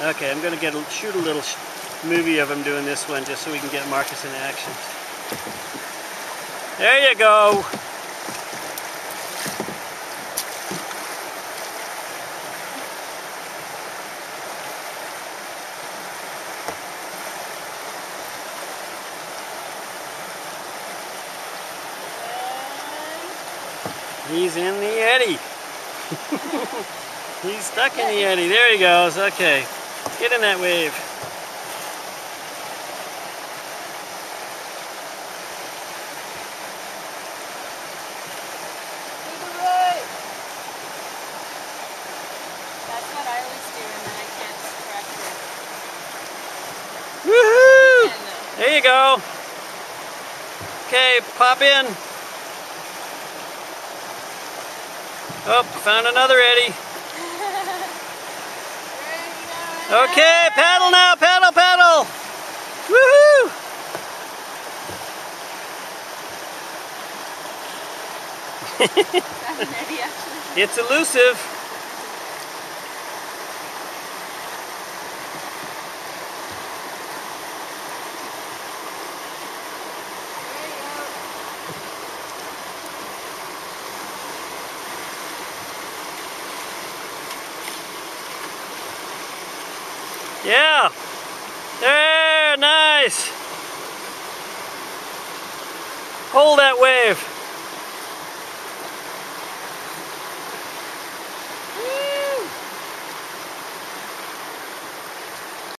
Okay, I'm going to shoot a little movie of him doing this one just so we can get Marcus in action. There you go. He's in the eddy. He's stuck in the eddy. There he goes. Okay. Get in that wave. That's what I always do, and then I can't scratch it. Woohoo! There you go. Okay, pop in. Oh, found another eddy. Okay, paddle now, paddle, paddle. Woohoo! It's elusive. Yeah. There, nice. Hold that wave.